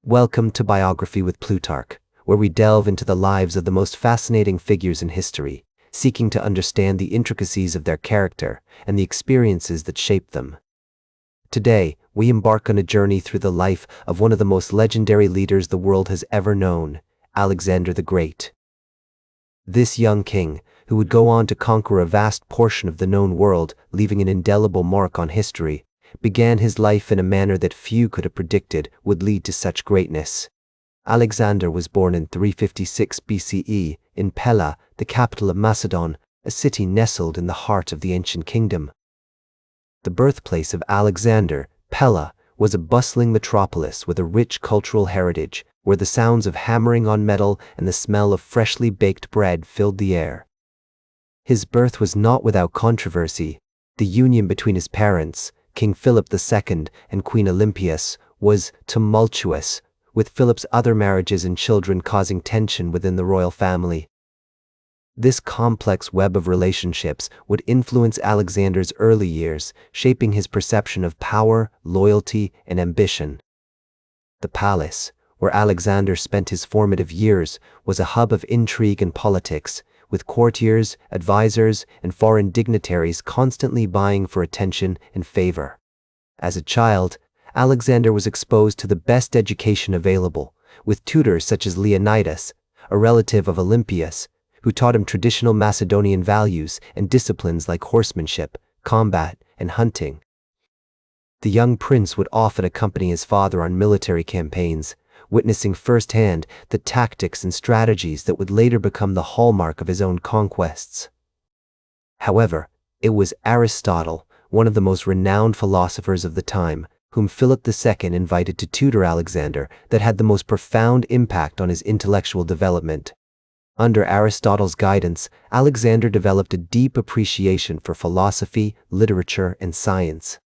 Welcome to Biography with Plutarch, where we delve into the lives of the most fascinating figures in history, seeking to understand the intricacies of their character and the experiences that shaped them. Today, we embark on a journey through the life of one of the most legendary leaders the world has ever known, Alexander the Great. This young king, who would go on to conquer a vast portion of the known world, leaving an indelible mark on history, began his life in a manner that few could have predicted would lead to such greatness. Alexander was born in 356 BCE in Pella, the capital of Macedon, a city nestled in the heart of the ancient kingdom. The birthplace of Alexander, Pella, was a bustling metropolis with a rich cultural heritage, where the sounds of hammering on metal and the smell of freshly baked bread filled the air. His birth was not without controversy. The union between his parents, King Philip II and Queen Olympias, was tumultuous, with Philip's other marriages and children causing tension within the royal family. This complex web of relationships would influence Alexander's early years, shaping his perception of power, loyalty, and ambition. The palace, where Alexander spent his formative years, was a hub of intrigue and politics, with courtiers, advisors, and foreign dignitaries constantly vying for attention and favor. As a child, Alexander was exposed to the best education available, with tutors such as Leonidas, a relative of Olympias, who taught him traditional Macedonian values and disciplines like horsemanship, combat, and hunting. The young prince would often accompany his father on military campaigns, witnessing firsthand the tactics and strategies that would later become the hallmark of his own conquests. However, it was Aristotle, one of the most renowned philosophers of the time, whom Philip II invited to tutor Alexander, that had the most profound impact on his intellectual development. Under Aristotle's guidance, Alexander developed a deep appreciation for philosophy, literature, and science.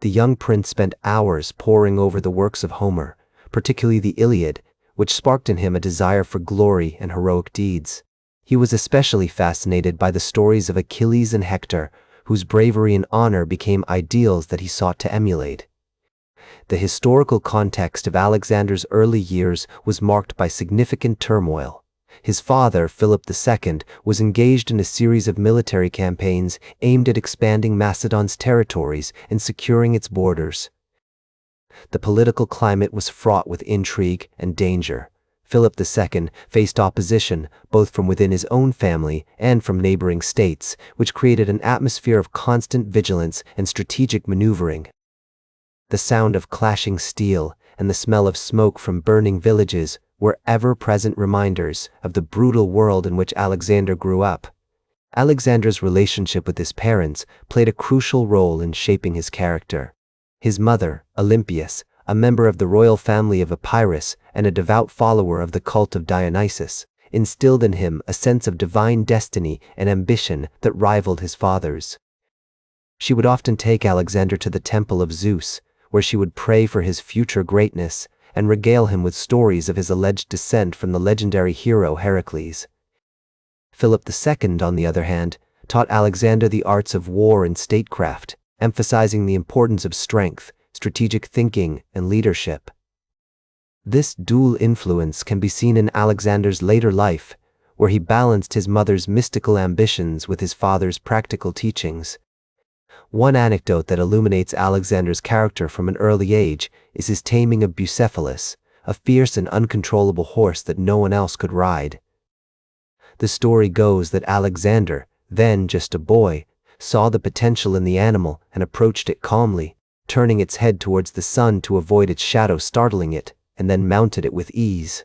The young prince spent hours poring over the works of Homer, particularly the Iliad, which sparked in him a desire for glory and heroic deeds. He was especially fascinated by the stories of Achilles and Hector, whose bravery and honor became ideals that he sought to emulate. The historical context of Alexander's early years was marked by significant turmoil. His father, Philip II, was engaged in a series of military campaigns aimed at expanding Macedon's territories and securing its borders. The political climate was fraught with intrigue and danger. Philip II faced opposition both from within his own family and from neighboring states, which created an atmosphere of constant vigilance and strategic maneuvering. The sound of clashing steel and the smell of smoke from burning villages were ever-present reminders of the brutal world in which Alexander grew up. Alexander's relationship with his parents played a crucial role in shaping his character. His mother, Olympias, a member of the royal family of Epirus and a devout follower of the cult of Dionysus, instilled in him a sense of divine destiny and ambition that rivaled his father's. She would often take Alexander to the temple of Zeus, where she would pray for his future greatness and regale him with stories of his alleged descent from the legendary hero Heracles. Philip II, on the other hand, taught Alexander the arts of war and statecraft, emphasizing the importance of strength, strategic thinking, and leadership. This dual influence can be seen in Alexander's later life, where he balanced his mother's mystical ambitions with his father's practical teachings. One anecdote that illuminates Alexander's character from an early age is his taming of Bucephalus, a fierce and uncontrollable horse that no one else could ride. The story goes that Alexander, then just a boy, saw the potential in the animal and approached it calmly, turning its head towards the sun to avoid its shadow startling it, and then mounted it with ease.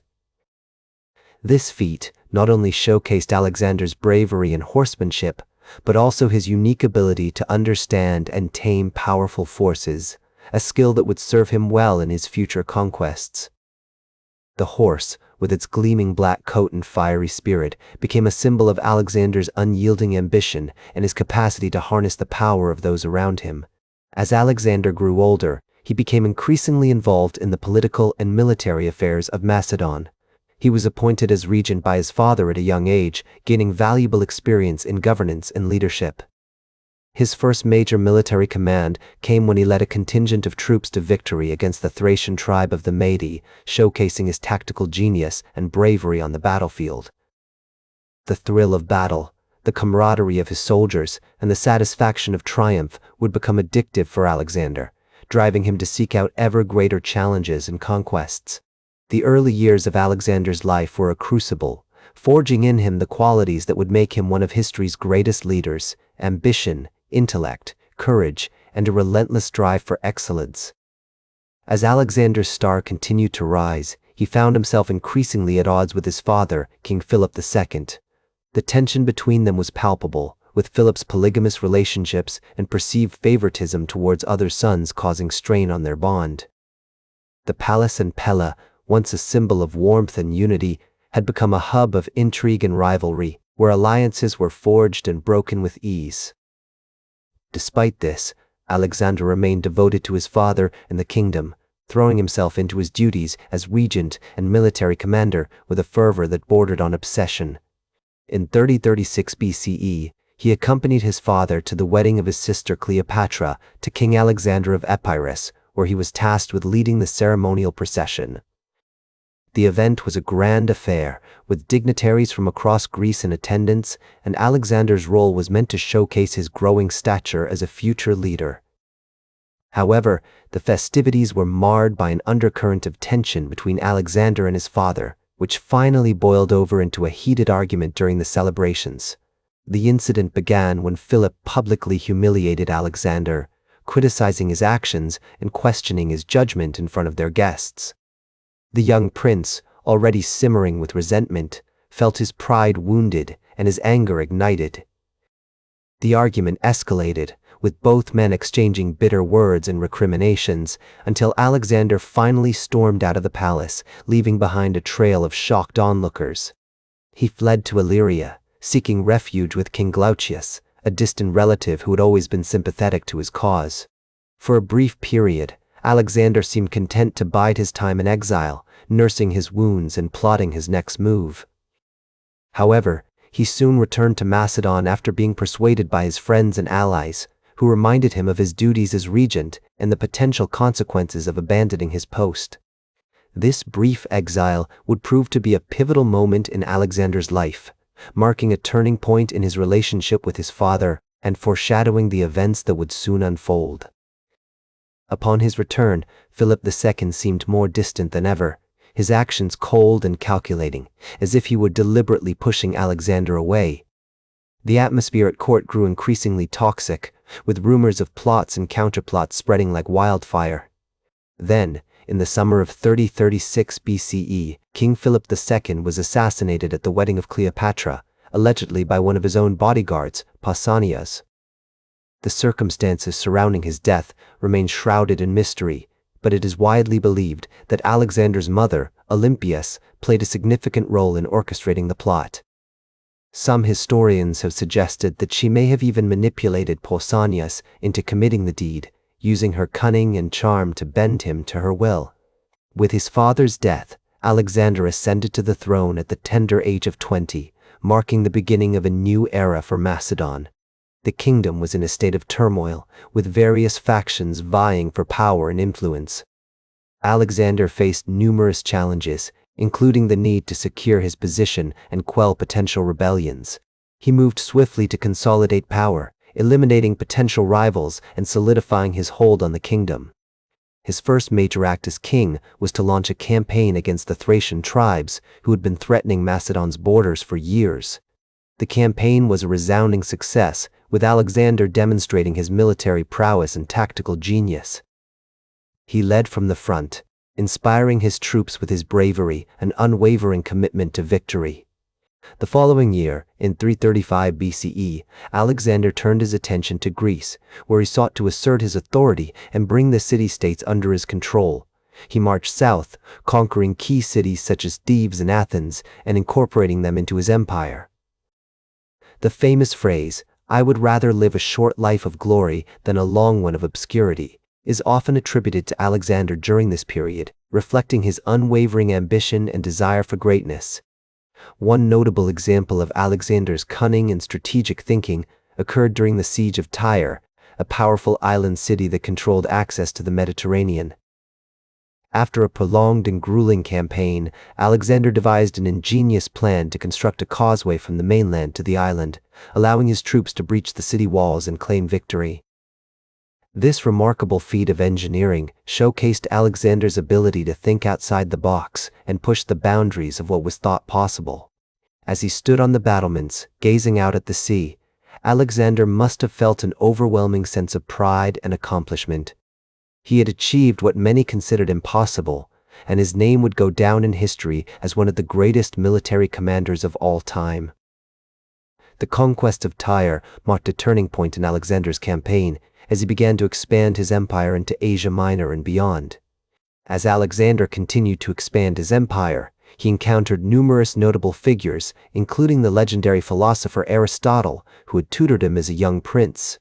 This feat not only showcased Alexander's bravery and horsemanship, but also his unique ability to understand and tame powerful forces, a skill that would serve him well in his future conquests. The horse, with its gleaming black coat and fiery spirit, became a symbol of Alexander's unyielding ambition and his capacity to harness the power of those around him. As Alexander grew older, he became increasingly involved in the political and military affairs of Macedon. He was appointed as regent by his father at a young age, gaining valuable experience in governance and leadership. His first major military command came when he led a contingent of troops to victory against the Thracian tribe of the Mede, showcasing his tactical genius and bravery on the battlefield. The thrill of battle, the camaraderie of his soldiers, and the satisfaction of triumph would become addictive for Alexander, driving him to seek out ever greater challenges and conquests. The early years of Alexander's life were a crucible, forging in him the qualities that would make him one of history's greatest leaders: ambition, intellect, courage, and a relentless drive for excellence. As Alexander's star continued to rise, he found himself increasingly at odds with his father, King Philip II. The tension between them was palpable, with Philip's polygamous relationships and perceived favoritism towards other sons causing strain on their bond. The palace in Pella, once a symbol of warmth and unity, had become a hub of intrigue and rivalry, where alliances were forged and broken with ease. Despite this, Alexander remained devoted to his father and the kingdom, throwing himself into his duties as regent and military commander with a fervor that bordered on obsession. In 3036 BCE, he accompanied his father to the wedding of his sister Cleopatra to King Alexander of Epirus, where he was tasked with leading the ceremonial procession. The event was a grand affair, with dignitaries from across Greece in attendance, and Alexander's role was meant to showcase his growing stature as a future leader. However, the festivities were marred by an undercurrent of tension between Alexander and his father, which finally boiled over into a heated argument during the celebrations. The incident began when Philip publicly humiliated Alexander, criticizing his actions and questioning his judgment in front of their guests. The young prince, already simmering with resentment, felt his pride wounded and his anger ignited. The argument escalated, with both men exchanging bitter words and recriminations, until Alexander finally stormed out of the palace, leaving behind a trail of shocked onlookers. He fled to Illyria, seeking refuge with King Glaucius, a distant relative who had always been sympathetic to his cause. For a brief period, Alexander seemed content to bide his time in exile, nursing his wounds and plotting his next move. However, he soon returned to Macedon after being persuaded by his friends and allies, who reminded him of his duties as regent and the potential consequences of abandoning his post. This brief exile would prove to be a pivotal moment in Alexander's life, marking a turning point in his relationship with his father and foreshadowing the events that would soon unfold. Upon his return, Philip II seemed more distant than ever, his actions cold and calculating, as if he were deliberately pushing Alexander away. The atmosphere at court grew increasingly toxic, with rumors of plots and counterplots spreading like wildfire. Then, in the summer of 3036 BCE, King Philip II was assassinated at the wedding of Cleopatra, allegedly by one of his own bodyguards, Pausanias. The circumstances surrounding his death remain shrouded in mystery, but it is widely believed that Alexander's mother, Olympias, played a significant role in orchestrating the plot. Some historians have suggested that she may have even manipulated Pausanias into committing the deed, using her cunning and charm to bend him to her will. With his father's death, Alexander ascended to the throne at the tender age of 20, marking the beginning of a new era for Macedon. The kingdom was in a state of turmoil, with various factions vying for power and influence. Alexander faced numerous challenges, including the need to secure his position and quell potential rebellions. He moved swiftly to consolidate power, eliminating potential rivals and solidifying his hold on the kingdom. His first major act as king was to launch a campaign against the Thracian tribes, who had been threatening Macedon's borders for years. The campaign was a resounding success, with Alexander demonstrating his military prowess and tactical genius. He led from the front, inspiring his troops with his bravery and unwavering commitment to victory. The following year, in 335 BCE, Alexander turned his attention to Greece, where he sought to assert his authority and bring the city-states under his control. He marched south, conquering key cities such as Thebes and Athens, and incorporating them into his empire. The famous phrase, "I would rather live a short life of glory than a long one of obscurity," is often attributed to Alexander during this period, reflecting his unwavering ambition and desire for greatness. One notable example of Alexander's cunning and strategic thinking occurred during the siege of Tyre, a powerful island city that controlled access to the Mediterranean. After a prolonged and grueling campaign, Alexander devised an ingenious plan to construct a causeway from the mainland to the island, allowing his troops to breach the city walls and claim victory. This remarkable feat of engineering showcased Alexander's ability to think outside the box and push the boundaries of what was thought possible. As he stood on the battlements, gazing out at the sea, Alexander must have felt an overwhelming sense of pride and accomplishment. He had achieved what many considered impossible, and his name would go down in history as one of the greatest military commanders of all time. The conquest of Tyre marked a turning point in Alexander's campaign as he began to expand his empire into Asia Minor and beyond. As Alexander continued to expand his empire, he encountered numerous notable figures, including the legendary philosopher Aristotle, who had tutored him as a young prince.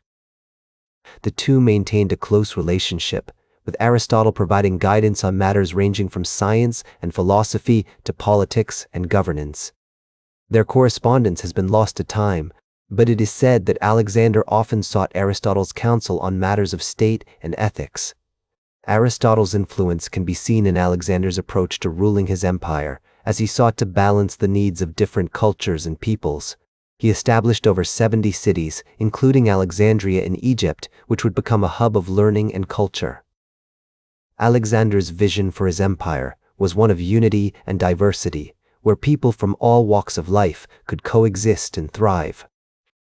The two maintained a close relationship, with Aristotle providing guidance on matters ranging from science and philosophy to politics and governance. Their correspondence has been lost to time, but it is said that Alexander often sought Aristotle's counsel on matters of state and ethics. Aristotle's influence can be seen in Alexander's approach to ruling his empire, as he sought to balance the needs of different cultures and peoples. He established over 70 cities, including Alexandria in Egypt, which would become a hub of learning and culture. Alexander's vision for his empire was one of unity and diversity, where people from all walks of life could coexist and thrive.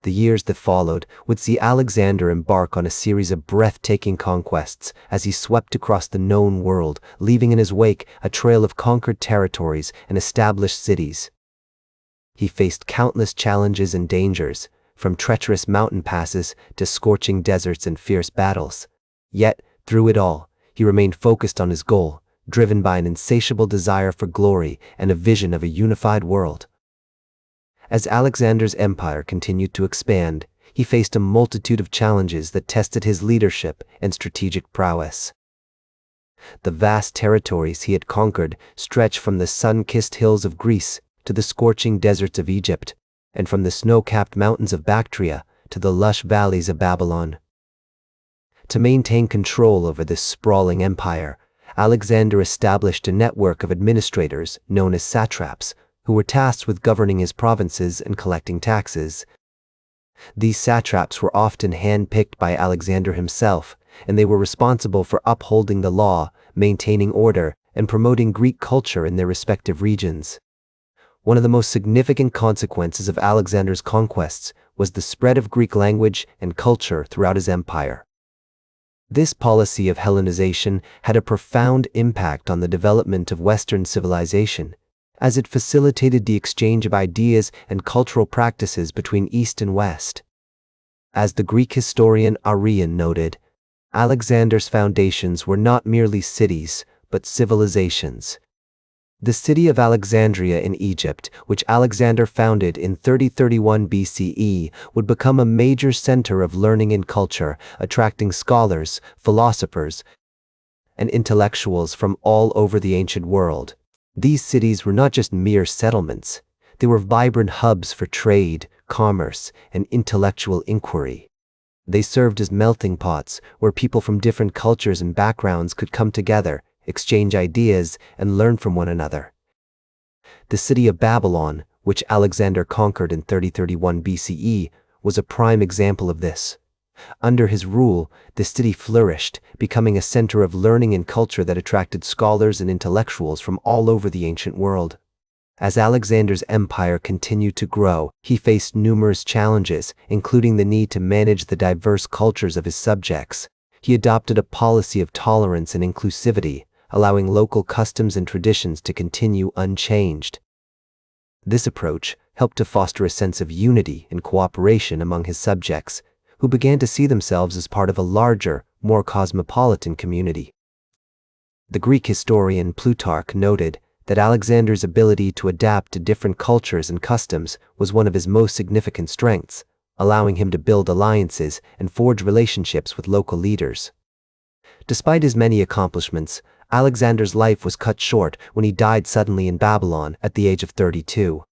The years that followed would see Alexander embark on a series of breathtaking conquests as he swept across the known world, leaving in his wake a trail of conquered territories and established cities. He faced countless challenges and dangers, from treacherous mountain passes to scorching deserts and fierce battles. Yet, through it all, he remained focused on his goal, driven by an insatiable desire for glory and a vision of a unified world. As Alexander's empire continued to expand, he faced a multitude of challenges that tested his leadership and strategic prowess. The vast territories he had conquered stretched from the sun-kissed hills of Greece to the scorching deserts of Egypt, and from the snow-capped mountains of Bactria to the lush valleys of Babylon. To maintain control over this sprawling empire, Alexander established a network of administrators known as satraps, who were tasked with governing his provinces and collecting taxes. These satraps were often hand-picked by Alexander himself, and they were responsible for upholding the law, maintaining order, and promoting Greek culture in their respective regions. One of the most significant consequences of Alexander's conquests was the spread of Greek language and culture throughout his empire. This policy of Hellenization had a profound impact on the development of Western civilization, as it facilitated the exchange of ideas and cultural practices between East and West. As the Greek historian Arrian noted, Alexander's foundations were not merely cities, but civilizations. The city of Alexandria in Egypt, which Alexander founded in 3031 BCE, would become a major center of learning and culture, attracting scholars, philosophers, and intellectuals from all over the ancient world. These cities were not just mere settlements. They were vibrant hubs for trade, commerce, and intellectual inquiry. They served as melting pots where people from different cultures and backgrounds could come together, exchange ideas, and learn from one another. The city of Babylon, which Alexander conquered in 3031 BCE, was a prime example of this. Under his rule, the city flourished, becoming a center of learning and culture that attracted scholars and intellectuals from all over the ancient world. As Alexander's empire continued to grow, he faced numerous challenges, including the need to manage the diverse cultures of his subjects. He adopted a policy of tolerance and inclusivity, allowing local customs and traditions to continue unchanged. This approach helped to foster a sense of unity and cooperation among his subjects, who began to see themselves as part of a larger, more cosmopolitan community. The Greek historian Plutarch noted that Alexander's ability to adapt to different cultures and customs was one of his most significant strengths, allowing him to build alliances and forge relationships with local leaders. Despite his many accomplishments, Alexander's life was cut short when he died suddenly in Babylon at the age of 32.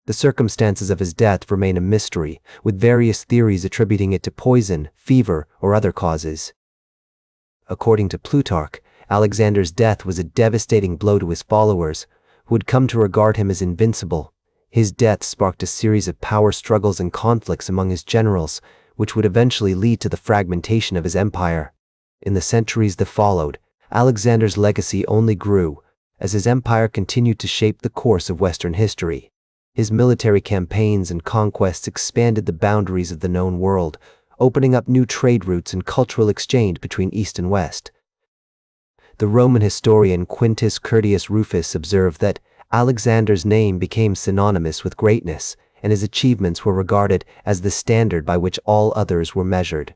The The circumstances of his death remain a mystery, with various theories attributing it to poison, fever, or other causes. According to Plutarch, Alexander's death was a devastating blow to his followers, who had come to regard him as invincible. His death sparked a series of power struggles and conflicts among his generals, which would eventually lead to the fragmentation of his empire. In the centuries that followed, Alexander's legacy only grew, as his empire continued to shape the course of Western history. His military campaigns and conquests expanded the boundaries of the known world, opening up new trade routes and cultural exchange between East and West. The Roman historian Quintus Curtius Rufus observed that Alexander's name became synonymous with greatness, and his achievements were regarded as the standard by which all others were measured.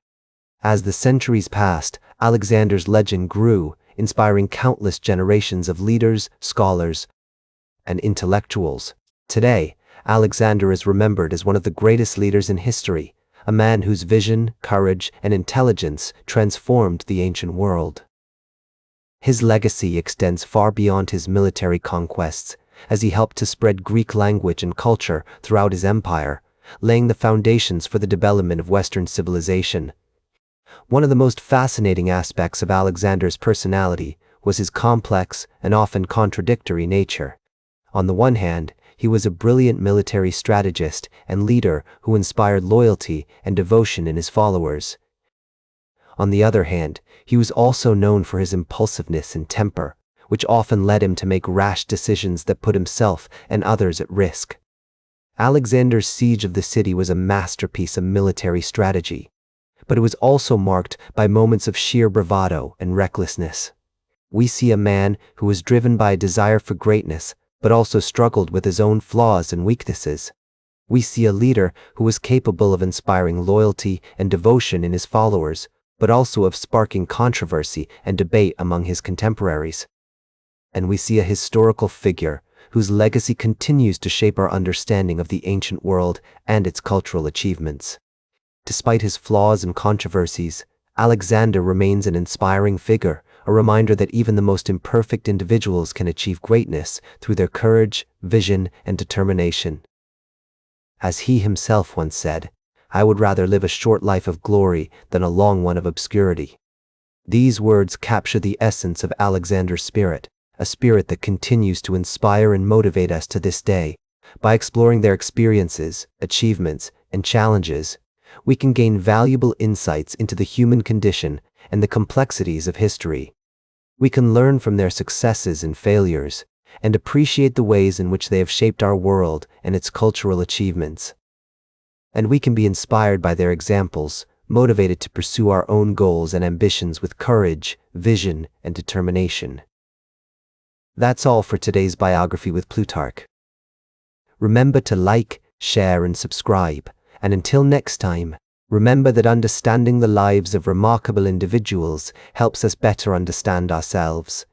As the centuries passed, Alexander's legend grew, inspiring countless generations of leaders, scholars, and intellectuals. Today, Alexander is remembered as one of the greatest leaders in history, a man whose vision, courage, and intelligence transformed the ancient world. His legacy extends far beyond his military conquests, as he helped to spread Greek language and culture throughout his empire, laying the foundations for the development of Western civilization. One of the most fascinating aspects of Alexander's personality was his complex and often contradictory nature. On the one hand, he was a brilliant military strategist and leader who inspired loyalty and devotion in his followers. On the other hand, he was also known for his impulsiveness and temper, which often led him to make rash decisions that put himself and others at risk. Alexander's siege of the city was a masterpiece of military strategy, but it was also marked by moments of sheer bravado and recklessness. We see a man who was driven by a desire for greatness, but also struggled with his own flaws and weaknesses. We see a leader who was capable of inspiring loyalty and devotion in his followers, but also of sparking controversy and debate among his contemporaries. And we see a historical figure whose legacy continues to shape our understanding of the ancient world and its cultural achievements. Despite his flaws and controversies, Alexander remains an inspiring figure, a reminder that even the most imperfect individuals can achieve greatness through their courage, vision, and determination. As he himself once said, "I would rather live a short life of glory than a long one of obscurity." These words capture the essence of Alexander's spirit, a spirit that continues to inspire and motivate us to this day. By exploring their experiences, achievements, and challenges, we can gain valuable insights into the human condition and the complexities of history. We can learn from their successes and failures, and appreciate the ways in which they have shaped our world and its cultural achievements. And we can be inspired by their examples, motivated to pursue our own goals and ambitions with courage, vision, and determination. That's all for today's biography with Plutarch. Remember to like, share, and subscribe. And until next time, remember that understanding the lives of remarkable individuals helps us better understand ourselves.